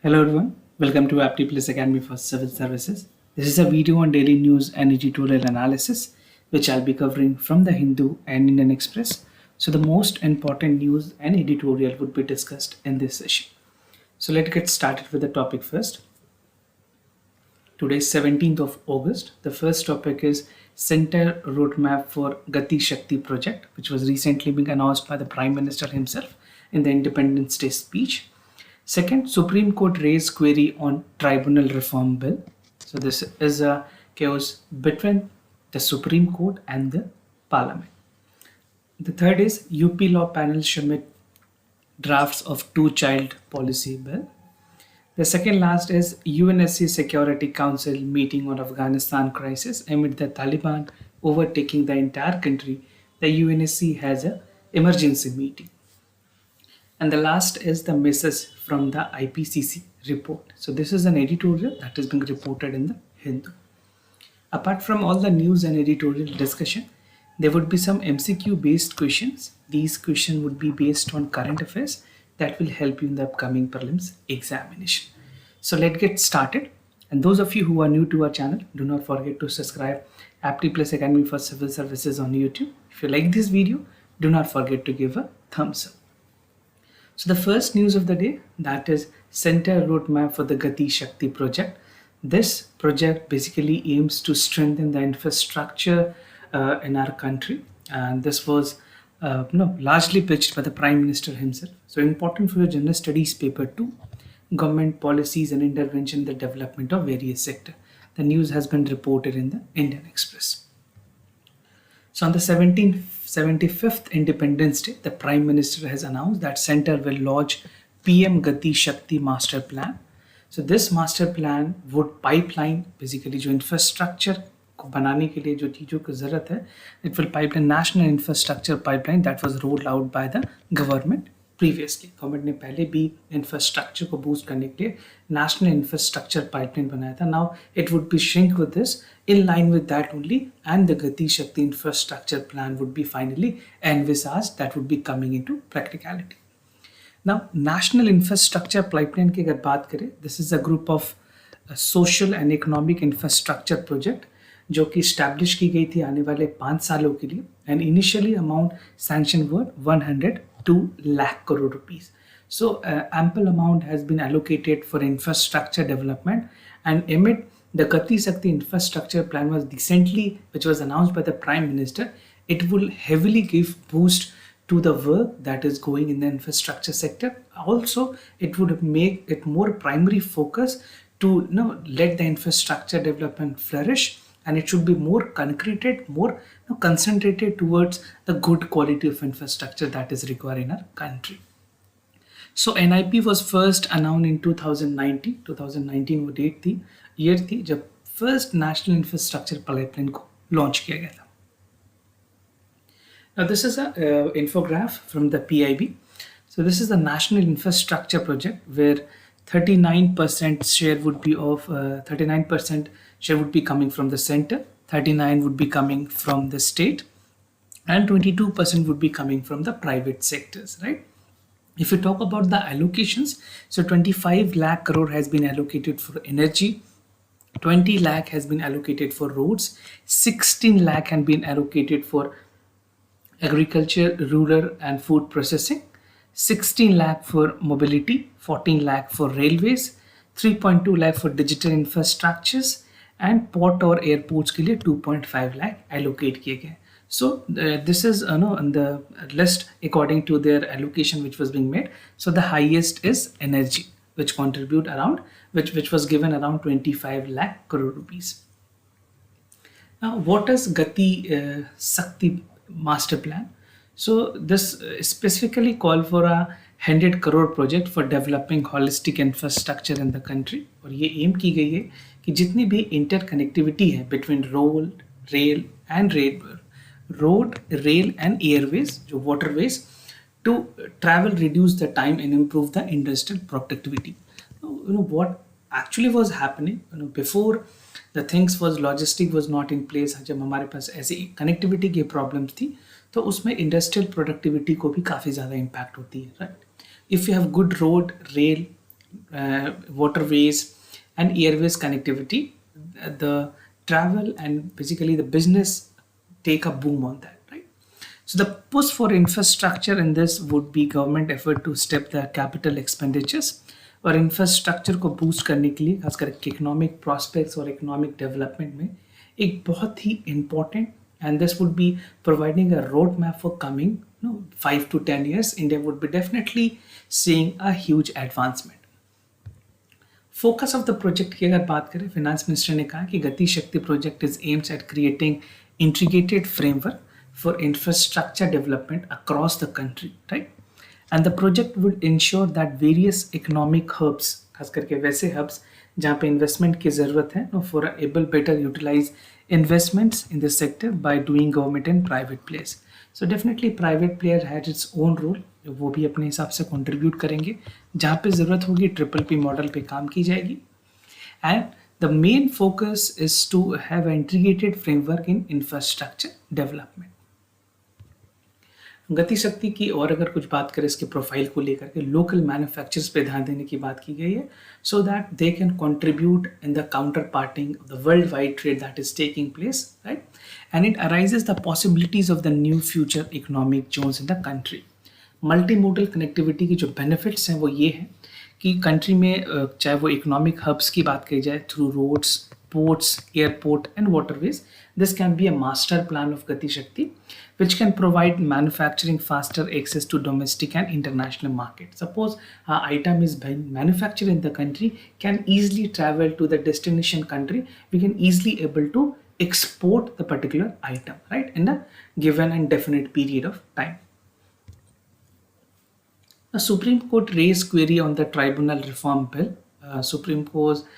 Hello everyone, welcome to Apti Plus Academy for Civil Services. This is a video on daily news and editorial analysis which I'll be covering from the Hindu and Indian Express. So the most important news and editorial would be discussed in this session. So let's get started with the topic first. Today is 17th of August. The first topic is Center Roadmap for Gati Shakti project, which was recently being announced by the Prime Minister himself in the Independence Day speech. Second, Supreme Court raised query on tribunal reform bill. So this is a chaos between the Supreme Court and the Parliament. The third is UP law panel submit drafts of two-child policy bill. The second last is UNSC Security Council meeting on Afghanistan crisis amid the Taliban overtaking the entire country. The UNSC has an emergency meeting. And the last is the message from the IPCC report. So this is an editorial that is being reported in the Hindu. Apart from all the news and editorial discussion, there would be some MCQ based questions. These questions would be based on current affairs that will help you in the upcoming prelims examination. So let's get started. And those of you who are new to our channel, do not forget to subscribe Apti Plus Academy for Civil Services on YouTube. If you like this video, do not forget to give a thumbs up. So the first news of the day, that is Center Roadmap for the Gati Shakti project. This project basically aims to strengthen the infrastructure in our country, and this was largely pitched by the Prime Minister himself. So important for your General Studies paper 2, government policies and intervention in the development of various sectors. The news has been reported in the Indian Express. So on the 75th Independence Day, the Prime Minister has announced that Center will launch PM Gati Shakti Master Plan. So this master plan would pipeline basically जो infrastructure को बनाने के लिए जो चीज़ों की ज़रूरत है, it will pipeline national infrastructure pipeline that was rolled out by the government previously. Government ने पहले भी इंफ्रास्ट्रक्चर को बूस्ट करने के लिए नेशनल इंफ्रास्ट्रक्चर पाइपलाइन बनाया था. Now it would B shrink with this in line with that only, and the Gati Shakti infrastructure plan would be finally envisaged, that would be coming into practicality. Now national infrastructure pipeline की अगर बात करें, this is a group of social and economic infrastructure project जो कि establish की गई थी आने वाले 5 सालों के लिए, and initially amount sanctioned were 102 lakh crore rupees. So ample amount has been allocated for infrastructure development, and amid the Gati Shakti infrastructure plan was recently, which was announced by the Prime Minister, it will heavily give boost to the work that is going in the infrastructure sector. Also, it would make it more primary focus to let the infrastructure development flourish, and it should be more concreted, more concentrated towards the good quality of infrastructure that is required in our country. So NIP was first announced in 2019. 2019 वो date थी, year थी जब first national infrastructure pipeline को launch किया गया था. Now this is a infograph from the PIB. So this is the national infrastructure project where 39% share would be of 39% share would be coming from the center, 39 would be coming from the state, and 22% would be coming from the private sectors, right? If you talk about the allocations, so 25 lakh crore has been allocated for energy, 20 lakh has been allocated for roads, 16 lakh has been allocated for agriculture, rural and food processing, 16 lakh for mobility, 14 lakh for railways, 3.2 lakh for digital infrastructures, and port और airports के लिए 2.5 lakh allocate किए गए. So this is on the list according to their allocation which was being made. So the highest is energy, which contribute around which was given around 25 lakh crore rupees. Now what is Gati Shakti master plan? So this specifically call for a 100 crore project for developing holistic infrastructure in the country. और ये aim की गई है कि जितनी भी interconnectivity है between road, rail and airways, जो waterways, to travel, reduce the time and improve the industrial productivity. What actually was happening before the things was logistic was not in place. जब हमारे पास ऐसे connectivity की problems थी तो उसमें industrial productivity को भी काफ़ी ज़्यादा impact होती है, right? If you have good road, rail waterways, and airways connectivity, the travel and basically the business take a boom on that, right? So the push for infrastructure in this would be government effort to step the capital expenditures और infrastructure को boost करने के लिए खास करके economic prospects और economic development में एक बहुत ही important and this would be providing a road map for coming 5 to 10 years. India would be definitely seeing a huge advancement. Focus of the project की अगर बात करें, फिनेंस मिनिस्टर ने कहा कि Gati Shakti project is aims at creating integrated framework for infrastructure development across the country, right? And the project would ensure that various economic hubs, खास करके वैसे हब्स जहाँ पे इन्वेस्टमेंट की ज़रूरत है, no for able better utilise investments in this sector by doing government and private players. So definitely private player has its own role, वो भी अपने हिसाब से कंट्रीब्यूट करेंगे. जहाँ पे ज़रूरत होगी ट्रिपल पी मॉडल पे काम की जाएगी. And the main focus is to have integrated framework in infrastructure development. Gati Shakti की और अगर कुछ बात करें इसके प्रोफाइल को लेकर के, लोकल मैन्युफैक्चरर्स पे ध्यान देने की बात की गई है, so that they can contribute in the counter parting of the world wide trade that is taking place, right? And it arises the possibilities of the new future economic zones in the country. Multi modal connectivity की जो benefits हैं वो ये हैं कि country में चाहे वो इकोनॉमिक हब्स की बात की जाए through roads, ports, airport, and waterways. This can be a master plan of Gati Shakti, which can provide manufacturing faster access to domestic and international market. Suppose an item is being manufactured in the country, can easily travel to the destination country. We can easily able to export the particular item, right, in a given and definite period of time. The Supreme Court raised query on the tribunal reform bill. Supreme Court,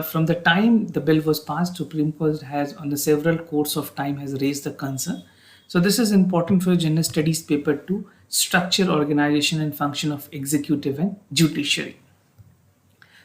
from the time the bill was passed, Supreme Court has, on the several course of time, has raised the concern. So this is important for General Studies paper 2, structure, organization, and function of executive and judiciary.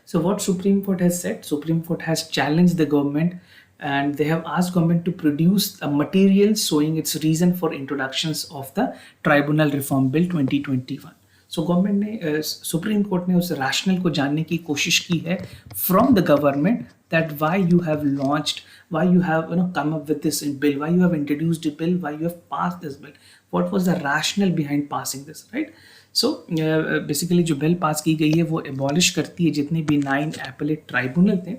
So what Supreme Court has said, Supreme Court has challenged the government and they have asked government to produce a material showing its reason for introductions of the Tribunal Reform Bill 2021. So government ने, supreme court ने उस rational को जानने की कोशिश की है from the government that why you have launched, why you have come up with this bill, why you have introduced a bill, why you have passed this bill, what was the rational behind passing this, right? So basically जो bill pass की गई है वो abolish करती है जितने भी 9 appellate tribunal थे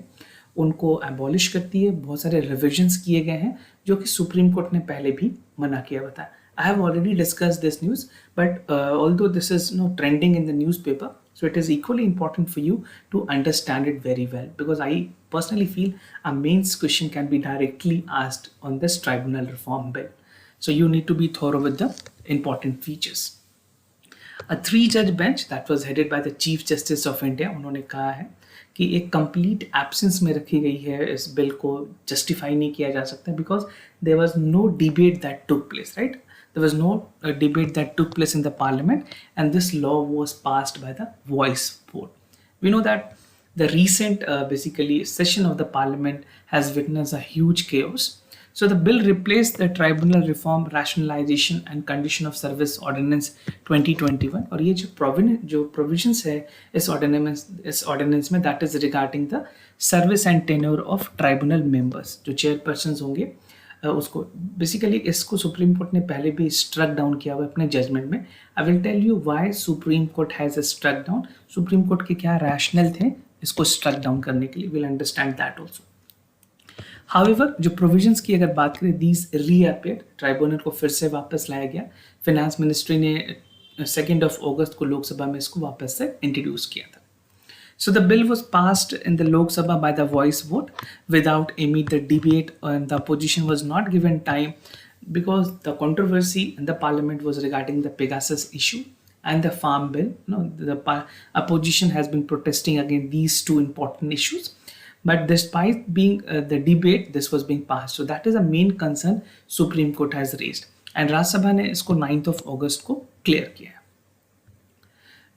उनको एबॉलिश करती है. बहुत सारे रिविजन्स किए गए हैं जो कि सुप्रीम कोर्ट ने पहले भी मना किया हुआ था. I have already discussed this news, but although this is trending in the newspaper, so it is equally important for you to understand it very well, because I personally feel a mains question can be directly asked on this tribunal reform bill. So you need to be thorough with the important features. A 3-judge bench that was headed by the Chief Justice of India, उन्होंने कहा है कि एक complete absence में रखी गई है, इस बिल को जस्टिफाई नहीं किया जा सकता because there was no debate that took place, right? There was no debate that took place in the parliament, and this law was passed by the voice vote. We know that the recent basically session of the parliament has witnessed a huge chaos. So the bill replaced the Tribunal Reform Rationalization and Condition of Service Ordinance 2021. और ये जो provisions है इस ordinance में, that is regarding the service and tenure of tribunal members, जो chairpersons होंगे उसको basically इसको सुप्रीम कोर्ट ने पहले भी स्ट्रक डाउन किया हुआ अपने जजमेंट में. I will tell you why supreme court has struck down, supreme court के क्या रैशनल थे इसको स्ट्रक डाउन करने के लिए. Will understand that also. However जो प्रोविजंस की अगर बात करें, दीज रीअपियर्ड, ट्राइब्यूनल को फिर से वापस लाया गया. फिनेंस मिनिस्ट्री ने 2 अगस्त को लोकसभा में इसको वापस से इंट्रोड्यूस किया था. So the bill was passed in the Lok Sabha by the voice vote without immediate debate, and the opposition was not given time because the controversy in the parliament was regarding the Pegasus issue and the farm bill. The opposition has been protesting against these two important issues, but despite being the debate, this was being passed. So that is a main concern Supreme Court has raised, and Rajya Sabha ने इसको 9 अगस्त को clear किया.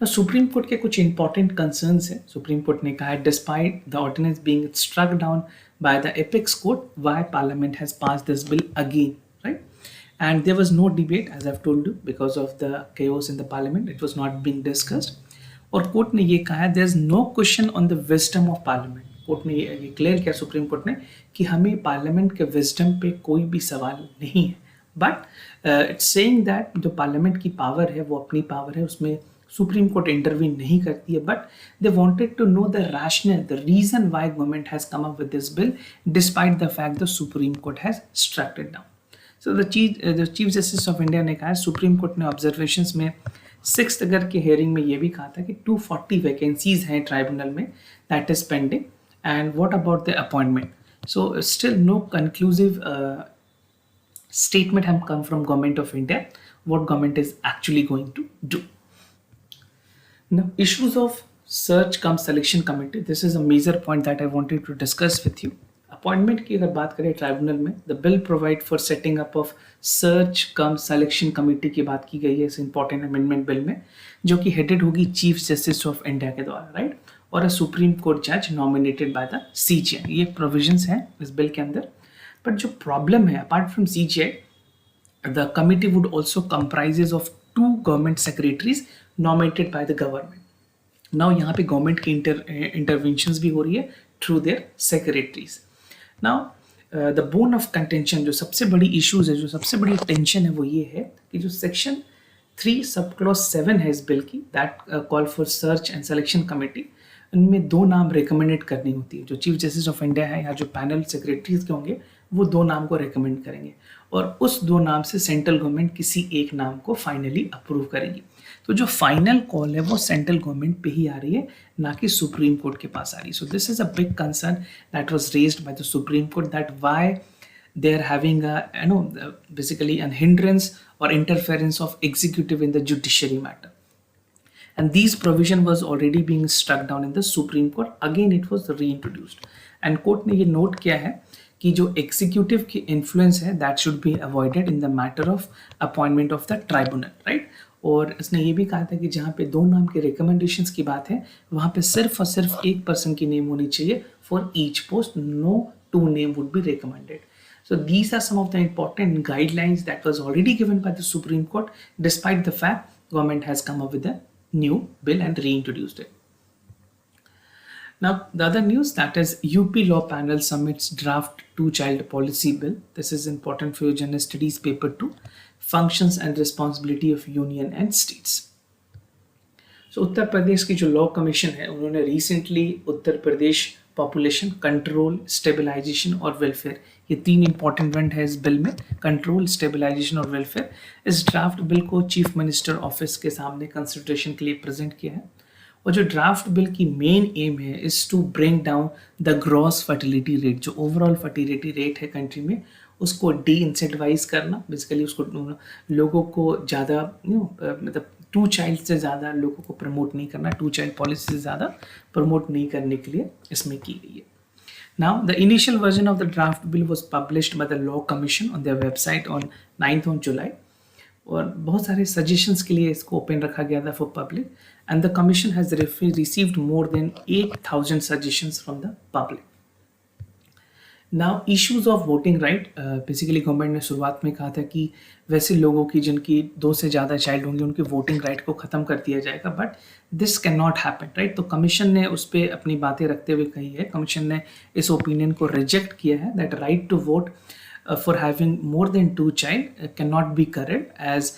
Supreme court के कुछ important concerns हैं. Supreme court ने कहा है despite the ordinance being struck down by the apex court, why parliament has passed this bill again, right? And there was no debate, as I have told you, because of the chaos in the parliament, it was not being discussed. और court ने ये कहा है there is no question on the wisdom of parliament. Court ने ये clear किया, supreme court ने, कि हमें पार्लियामेंट के विजडम पे कोई भी सवाल नहीं है, बट इट्स सेइंग दैट जो पार्लियामेंट की पावर है वो अपनी पावर है, उसमें सुप्रीम कोर्ट इंटरवीन नहीं करती है, but they wanted to know the rational, the reason why government has come up with this bill despite the fact the supreme court has struck it down. So the chief justice of India ने कहा, supreme court ने observations में 6th अगर के hearing में ये भी कहा था कि 240 वैकेंसीज हैं ट्राइब्यूनल में, that is pending, and what about the appointment. So still no conclusive statement have come from government of India what government is actually going to do. Now, issues of search cum selection committee, this is a major point that I wanted to discuss with you. Appointment की अगर बात करें tribunal में, the bill provide for setting up of search come selection committee की बात की गई है इस इंपॉर्टेंट अमेंडमेंट बिल में, जो कि हेडेड होगी चीफ जस्टिस ऑफ इंडिया के द्वारा, राइट, और अ सुप्रीम कोर्ट जज नॉमिनेटेड बाय द सीजीआई। ये प्रोविजंस हैं इस बिल के अंदर। बट जो प्रॉब्लम है, apart from CGI, the committee would also comprises of 2 government secretaries nominated by the government. Now यहाँ पे गवर्नमेंट की इंटरवेंशंस भी हो रही है through their secretaries. Now the bone of contention, जो सबसे बड़ी इश्यूज है, जो सबसे बड़ी टेंशन है, वो ये है कि जो सेक्शन 3 सब क्लॉज 7 है इस बिल की, that call for search and selection committee, उनमें 2 नाम रिकमेंडेड करनी होती है। जो चीफ जस्टिस ऑफ इंडिया है या जो पैनल सेक्रेटरीज के होंगे वो 2 नाम को रिकमेंड करेंगे और उस 2 नाम से सेंट्रल गवर्नमेंट किसी एक नाम को फाइनली अप्रूव करेगी। तो जो फाइनल कॉल है वो सेंट्रल गवर्नमेंट पे ही आ रही है, ना कि सुप्रीम कोर्ट के पास आ रही है। So this is a big concern that was raised by the supreme court, that why they are having basically an hindrance or interference of executive in the judiciary matter, and these provision was already being struck down in the Supreme Court. Again it was reintroduced, and court ने ये note किया है कि जो executive की influence है that should be avoided in the matter of appointment of the tribunal, right. और इसने ये भी कहा था कि जहाँ पे 2 नाम के रिकमेंडेशंस की बात है, वहाँ पे सिर्फ और सिर्फ एक पर्सन की नेम होनी चाहिए for each post, no 2 name would be recommended. So these are some of the important guidelines that was already given by the Supreme Court, despite the fact government has come up with a new bill and reintroduced it. Now the other news, that is UP Law Panel submits draft 2-child policy bill. This is important for your general studies paper 2, functions and responsibility of union and states. So Uttar Pradesh की जो law commission है, उन्होंने recently Uttar Pradesh population control, stabilization और welfare, ये 3 important word है इस bill में, control, stabilization और वेलफेयर। इस ड्राफ्ट बिल को चीफ मिनिस्टर ऑफिस के सामने कंसिडरेशन के लिए प्रेजेंट किया है। और जो ड्राफ्ट बिल की मेन एम है is to bring down the gross fertility rate, जो ओवरऑल फर्टिलिटी रेट है कंट्री में, उसको डी इंसेंटिवाइज करना, बेसिकली उसको लोगों को ज़्यादा मतलब 2 चाइल्ड से ज़्यादा लोगों को प्रमोट नहीं करना, 2 चाइल्ड पॉलिसी से ज़्यादा प्रमोट नहीं करने के लिए इसमें की गई है। Now, the initial version of the draft bill was published by the Law Commission on their website on 9th of July. और बहुत सारे सजेशंस के लिए इसको ओपन रखा गया था for public, and the commission has received more than 8,000 suggestions from the public. Now issues of voting right, basically government ने शुरुआत में कहा था कि वैसे लोगों की जिनकी 2 से ज़्यादा चाइल्ड होंगे उनके वोटिंग राइट को ख़त्म कर दिया जाएगा, but this can not happen, right. तो कमीशन ने उस पर अपनी बातें रखते हुए कही है, कमीशन ने इस ओपिनियन को रिजेक्ट किया है that right to vote for having more than 2 child cannot be carried as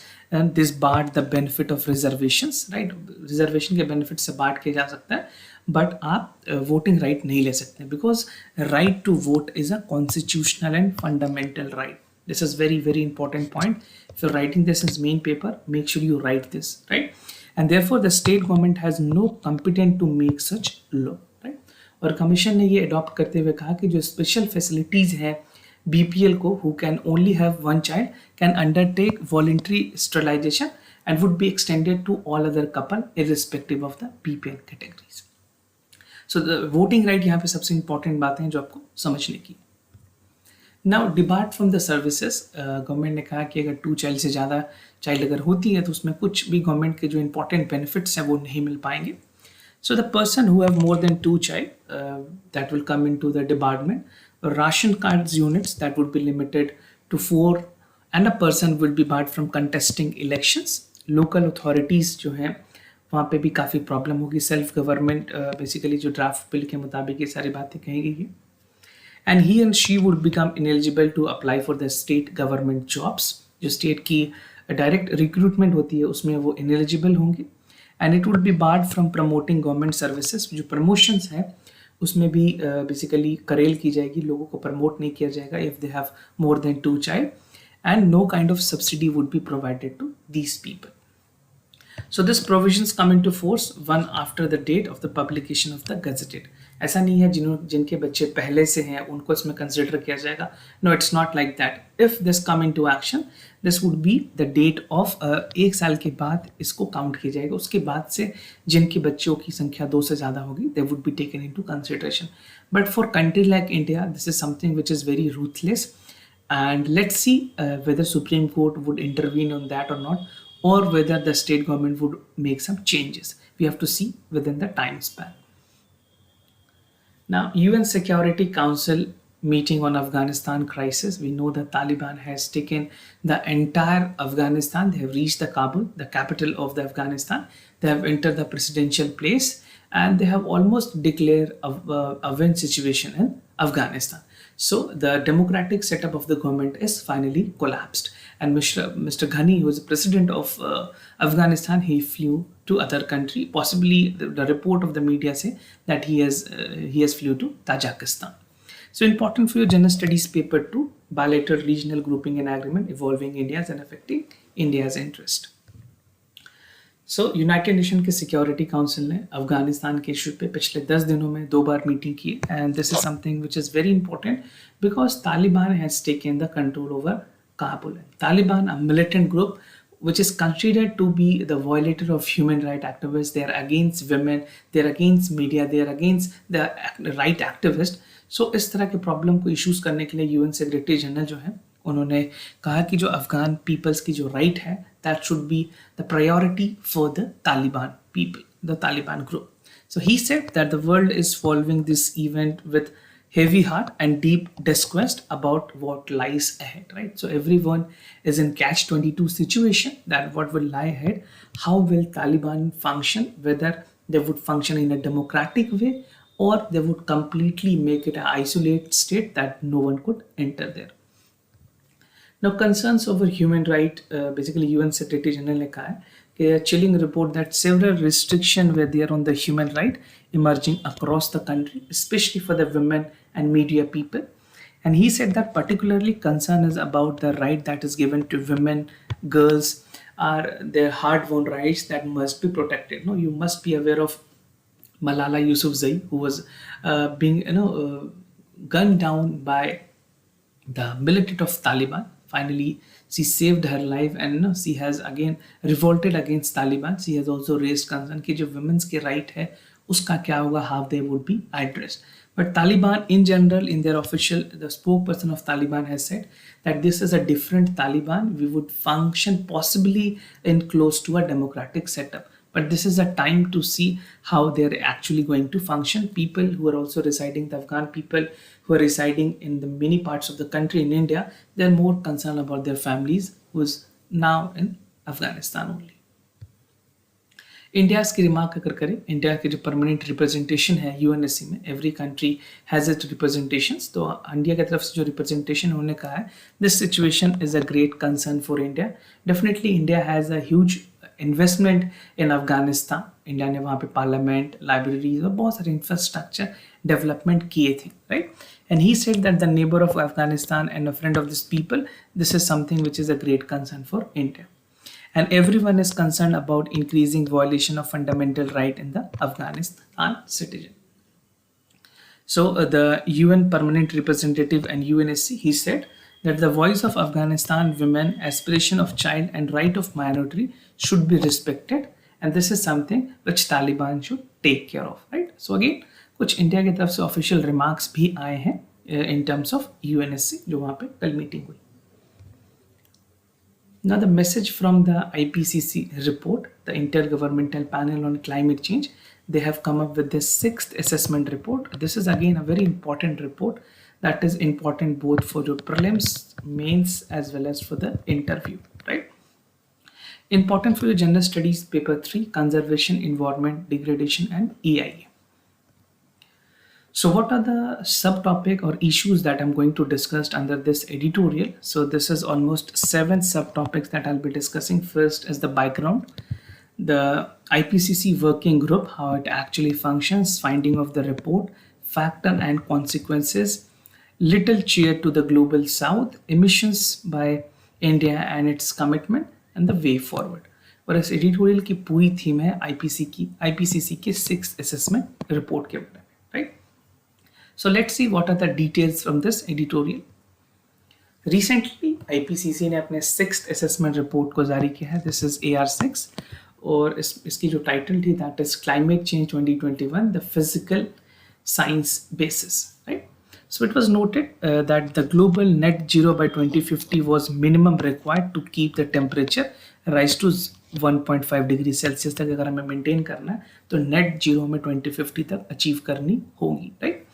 this barred the benefit of reservations, right। Reservation के बेनिफिट से बांट किया जा सकता है, बट आप वोटिंग राइट नहीं ले सकते, because right to vote is a constitutional and fundamental right. This is very very important point. If you are writing this is main paper, make sure you write this, right. And therefore the state government has no competent to make such law, right. और commission ने ये adopt करते हुए कहा कि जो special facilities हैं BPL को, who can only have 1 child, can undertake voluntary sterilization and would be extended to all other couple irrespective of the BPL categories. So the voting right यहाँ पे सबसे important बातें हैं जो आपको समझने की। Now depart from the services, government ने कहा कि अगर 2 child से ज़्यादा चाइल्ड अगर होती है तो उसमें कुछ भी गवर्नमेंट के जो important benefits हैं वो नहीं मिल पाएंगे। So the person who have more than 2 child that will come into the department, ration cards units that would be limited to 4, and a person will be barred from contesting elections. Local authorities जो हैं वहाँ पे भी काफ़ी problem होगी। Self government basically जो draft bill के मुताबिक ये सारी बातें कही गई है। And he and she would become ineligible to apply for the state government jobs. जो स्टेट की डायरेक्ट रिक्रूटमेंट होती है उसमें वो इनएलिजिबल होंगे। And it would be barred from promoting government services. जो प्रमोशंस हैं उसमें भी बेसिकली करेल की जाएगी, लोगों को प्रमोट नहीं किया जाएगा if they have more than 2 child, and no kind of subsidy would be provided to these people. So this provisions come into force one after the date of the publication of the Gazetted. ऐसा नहीं है जिनके बच्चे पहले से हैं उनको इसमें कंसिडर किया जाएगा. No, it's not like that. If this come into action, this would be the date of 1 साल के बाद इसको काउंट किया जाएगा. उसके बाद से जिनके बच्चों की संख्या 2 से ज़्यादा होगी, they would be taken into consideration. But for country like India, this is something which is very ruthless. And let's see whether Supreme Court would intervene on that or not, or whether the state government would make some changes. We have to see within the time span. Now, UN Security Council meeting on Afghanistan crisis. We know that Taliban has taken the entire Afghanistan. They have reached the Kabul, the capital of the Afghanistan. They have entered the presidential place, and they have almost declared a win situation in Afghanistan. So the democratic setup of the government is finally collapsed. And Mr. Ghani, who is the president of Afghanistan, he flew to other country. Possibly the report of the media say that he has flew to Tajikistan. So important for your general studies paper 2, bilateral regional grouping and agreement involving India's and affecting India's interest. So United nation के security council ने अफगानिस्तान के issue पे पिछले 10 दिनों में 2 बार meeting की. And this is something which is very important because Taliban has taken the control over Kabul. Taliban, a militant group which is considered to be the violator of human rights activists. They are against women, they are against media, they are against the right activists. So इस तरह के problem को issues करने के लिए UN secretary general जो है उन्होंने कहा कि जो अफगान पीपल्स की जो राइट है that should be the priority for the Taliban people, the Taliban group. So he said that the world is following this event with heavy heart and deep disgust about what lies ahead, right? So everyone is in catch-22 situation that what will lie ahead, how will Taliban function, whether they would function in a democratic way or they would completely make it an isolated state that no one could enter there. Now, concerns over human rights, basically UN Secretary General ने कहा है कि a chilling report that several restrictions were there on the human right emerging across the country, especially for the women and media people. And he said that particularly concern is about the right that is given to women, girls, are their hard-won rights that must be protected. No, you must be aware of Malala Yousafzai, who was being gunned down by the militant of Taliban. Finally, she saved her life and she has again revolted against Taliban. She has also raised concern कि जो women's के right है उसका क्या होगा, how they would be addressed. But Taliban in general, in their official, the spokesperson of Taliban has said that this is a different Taliban. We would function possibly in close to a democratic setup. But this is a time to see how they're actually going to function. People who are also residing, the Afghan people who are residing in the many parts of the country in India, they're more concerned about their families who is now in Afghanistan only. India की remark अगर करें, India के जो permanent representation है UNSC में, every country has it representations. तो India की तरफ से जो रिप्रेजेंटेशन उन्होंने कहा है, this situation is a great concern for India. Definitely India has a huge investment in Afghanistan. India ने वहाँ पे पार्लियामेंट, लाइब्रेरीज और बहुत सारे इंफ्रास्ट्रक्चर डेवलपमेंट किए थे, right. And he said that the neighbour of Afghanistan and a friend of this people, this is something which is a great concern for India. And everyone is concerned about increasing violation of fundamental right in the Afghanistan citizen. So the UN permanent representative and UNSC, he said that the voice of Afghanistan women, aspiration of child and right of minority should be respected, and this is something which Taliban should take care of, right? So again, कुछ India की तरफ से official remarks भी आए हैं in terms of UNSC जो वहाँ पे कल मीटिंग हुई. Now the message from the IPCC report, the Intergovernmental Panel on Climate Change, they have come up with this 6th assessment report. This is again a very important report that is important both for your prelims, mains as well as for the interview, right? Important for your general studies, paper 3, conservation, environment, degradation, and EIA. So what are the subtopic or issues that I'm going to discuss under this editorial? So this is almost 7 subtopics that I'll be discussing. First is the background, the IPCC working group, how it actually functions, finding of the report, factor and consequences, little cheer to the global south, emissions by India and its commitment, and the way forward. और इस editorial की पूरी theme है IPCC के 6th assessment report के बारे में, right? So let's see what are the details from this editorial. Recently, IPCC ने अपने 6th assessment report को जारी किया है. This is AR6 और इसकी जो टाइटल थी that is Climate Change 2021, the Physical Science Basis, right? So it was noted that the global net zero by 2050 was minimum required to keep the temperature rise to 1.5 degree Celsius तक अगर हमें maintain करना है तो net zero हमें 2050 तक achieve करनी होगी, right?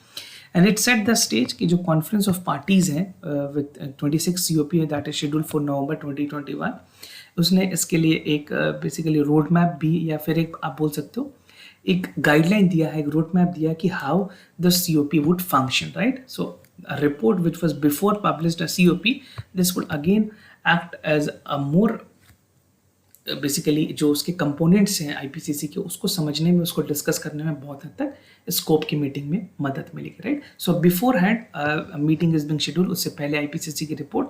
And it set the stage कि जो कॉन्फ्रेंस ऑफ पार्टीज हैं with 26 COP that is schedule for नवंबर 2021, उसने इसके लिए एक बेसिकली रोड मैप भी या फिर एक आप बोल सकते हो एक गाइडलाइन दिया है, एक रोड मैप दिया कि how the COP would function, right? So a report which was before published a COP, this would again act as a more basically जो उसके कंपोनेंट्स हैं आईपीसीसी के, उसको समझने में, उसको डिस्कस करने में बहुत हद तक स्कोप की मीटिंग में मदद मिलेगी, right? So before hand meeting is being schedule, उससे पहले आईपीसीसी की रिपोर्ट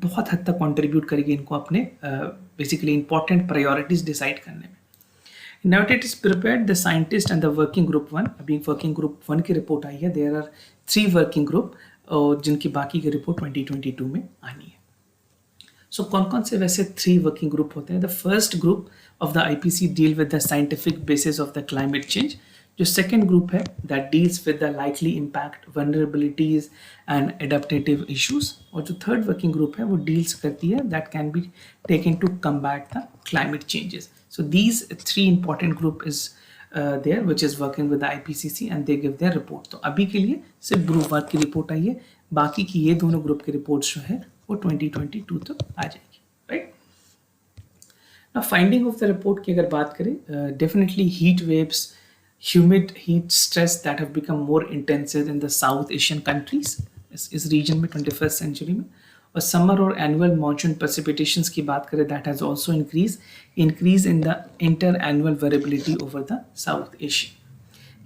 बहुत हद तक कंट्रीब्यूट करेगी इनको अपने बेसिकली इंपॉर्टेंट प्रायोरिटीज डिसाइड करने में. Now it is prepared the scientist and the working group 1. अभी वर्किंग ग्रुप 1 की रिपोर्ट आई है. देयर आर 3 वर्किंग ग्रुप और जिनकी बाकी की रिपोर्ट 2022 में आनी है. सो कौन कौन से वैसे 3 वर्किंग ग्रुप होते हैं? The first group of the IPC deal with the scientific basis of the climate change. जो सेकेंड ग्रुप है that deals with the likely impact, vulnerabilities and adaptative issues. और जो थर्ड वर्किंग ग्रुप है वो deals करती है that can be taken to combat the climate changes. So these 3 important group is there which is working with the IPCC and they give their report. तो अभी के लिए सिर्फ ग्रुप 1 की रिपोर्ट आई है, बाकी की ये दोनों ग्रुप की रिपोर्ट्स जो है वो 2022 तक आ जाएगी, right? Now finding of the report की अगर बात करें, definitely heat waves, humid heat stress that have become more intensive in the south Asian countries, इस रीजन में 21st सेंचुरी में. और समर और एनुअल मॉनसून प्रेसिपिटेशंस की बात करें that has also increase in the inter annual variability over the South Asia.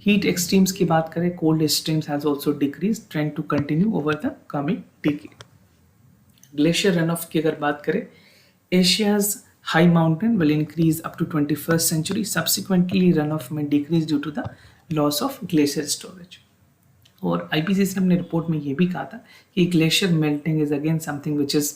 Heat extremes की बात करें, cold extremes has also decrease, trend to continue over the coming decade. Glacier run off की अगर बात करें, Asia's high mountain will increase up to 21st century, subsequently run off में decrease due to the loss of glacier storage. और IPCC ने अपने report में ये भी कहा था कि glacier melting is again something which is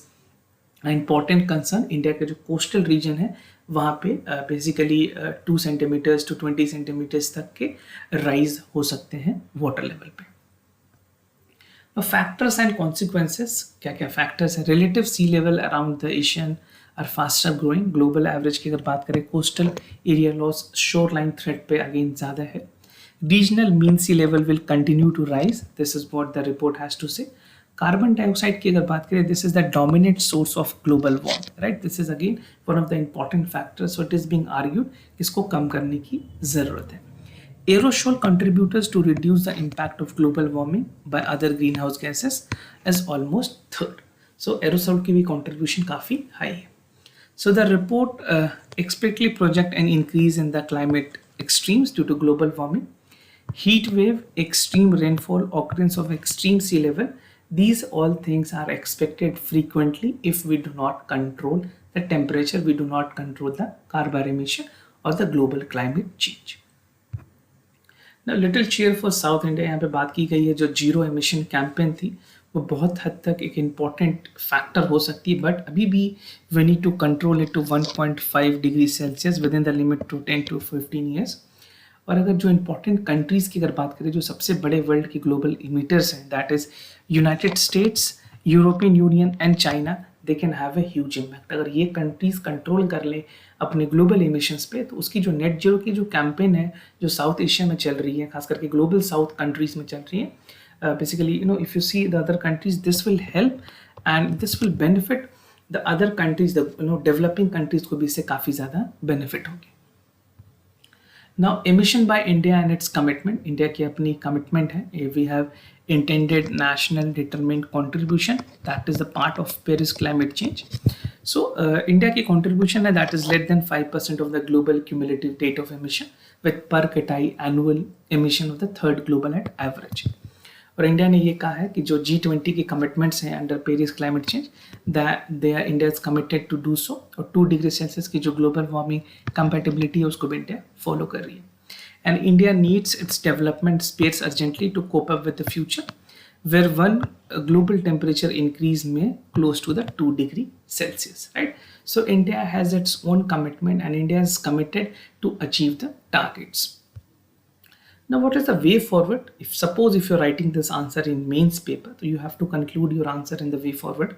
important concern. India के जो कोस्टल रीजन है वहाँ पे बेसिकली 2 सेंटीमीटर्स टू 20 सेंटीमीटर्स तक के राइज हो सकते हैं वाटर लेवल पे. फैक्टर्स एंड कॉन्सिक्वेंसेस, क्या क्या फैक्टर्स हैं? Relative sea level around the Asian are faster growing. Global average की अगर बात करें, coastal area loss shoreline threat पे अगेन ज़्यादा है. Regional mean sea level will continue to rise. This is what the report has to say. Carbon dioxide की अगर बात करें, this is the dominant source of global warming, right? This is again one of the important factors. So it is being argued इसको कम करने की ज़रूरत है. Aerosol contributors to reduce the impact of global warming by other greenhouse gases is almost third. So aerosol की भी contribution काफ़ी high है. So the report explicitly project an increase in the climate extremes due to global warming. Heat wave, extreme rainfall, occurrence of extreme sea level, these all things are expected frequently if we do not control the temperature, we do not control the carbon emission or the global climate change. Now little cheer for South India. यहाँ पे बात की गई है जो zero emission campaign थी वो बहुत हद तक एक इम्पॉर्टेंट फैक्टर हो सकती है, बट अभी भी we need to control it to 1.5 degree Celsius within the limit to 10 to 15 years. और अगर जो इंपॉर्टेंट कंट्रीज़ की अगर बात करें, जो सबसे बड़े वर्ल्ड के ग्लोबल इमिटर्स हैं, that is United states, European union and China, they can have a huge impact. अगर ये कंट्रीज़ कंट्रोल कर लें अपने ग्लोबल इमिशंस पे, तो उसकी जो नेट जीरो की जो कैंपेन है जो साउथ एशिया में चल रही है, खास करके ग्लोबल साउथ कंट्रीज़ में चल रही है, basically you know if you see the other countries, this will help and this will benefit the other countries, the developing countries को भी इससे काफ़ी ज़्यादा बेनिफिट होगी. Now, emission by India and its commitment. India की अपनी commitment है. We have intended national determined contribution that is the part of Paris climate change. So, India की contribution है that is less than 5% of the global cumulative rate of emission with per capita annual emission of the third global at average. और India ने ये कहा है कि जो G20 की कमिटमेंट्स हैं under Paris climate change, they are India is committed to do so, और 2 डिग्री सेल्सियस की जो ग्लोबल वार्मिंग कंपेटेबिलिटी है उसको भी इंडिया फॉलो कर रही है. And India needs its development space urgently to cope up with the future where one global temperature increase may close to the 2 degree Celsius, right? So India has its own commitment and India is committed to achieve the targets. Now, what is the way forward? If you're writing this answer in mains paper, so you have to conclude your answer in the way forward.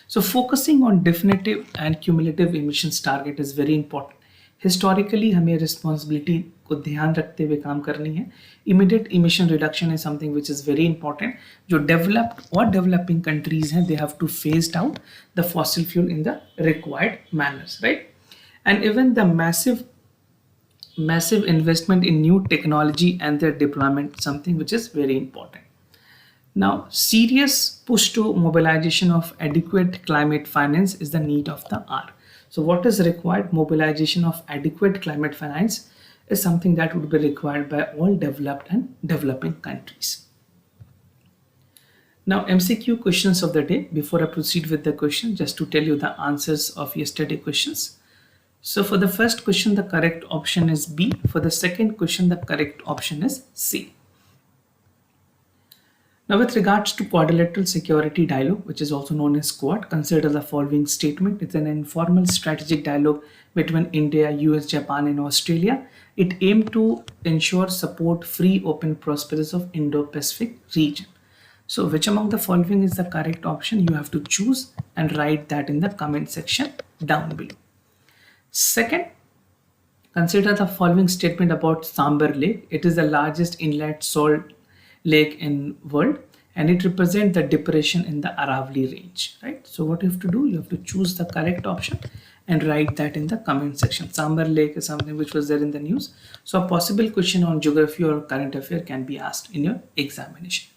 So focusing on definitive and cumulative emissions target is very important. Historically, हमें responsibility को ध्यान रखते हुए काम करनी है. Immediate emission reduction is something which is very important. जो developed or developing countries हैं, they have to phase out the fossil fuel in the required manners, right? And even the massive investment in new technology and their deployment, something which is very important. Now, serious push to mobilization of adequate climate finance is the need of the hour. So what is required? Mobilization of adequate climate finance is something that would be required by all developed and developing countries. Now, MCQ questions of the day. Before I proceed with the question, just to tell you the answers of yesterday questions. So for the first question, the correct option is B. For the second question, the correct option is C. Now, with regards to quadrilateral security dialogue, which is also known as Quad, consider the following statement. It's an informal strategic dialogue between India, US, Japan, and Australia. It aimed to ensure support free, open, prosperous of Indo-Pacific region. So which among the following is the correct option? You have to choose and write that in the comment section down below. Second, consider the following statement about Sambar Lake. It is the largest inlet salt lake in world and it represents the depression in the Aravalli range, right? So what you have to do, you have to choose the correct option and write that in the comment section. Sambar Lake is something which was there in the news. So a possible question on geography or current affair can be asked in your examination.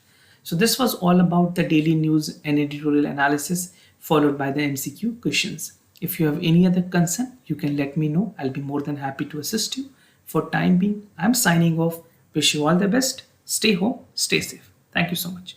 So this was all about the daily news and editorial analysis followed by the MCQ questions. If you have any other concern, you can let me know. I'll be more than happy to assist you. For time being, I'm signing off. Wish you all the best. Stay home, stay safe. Thank you so much.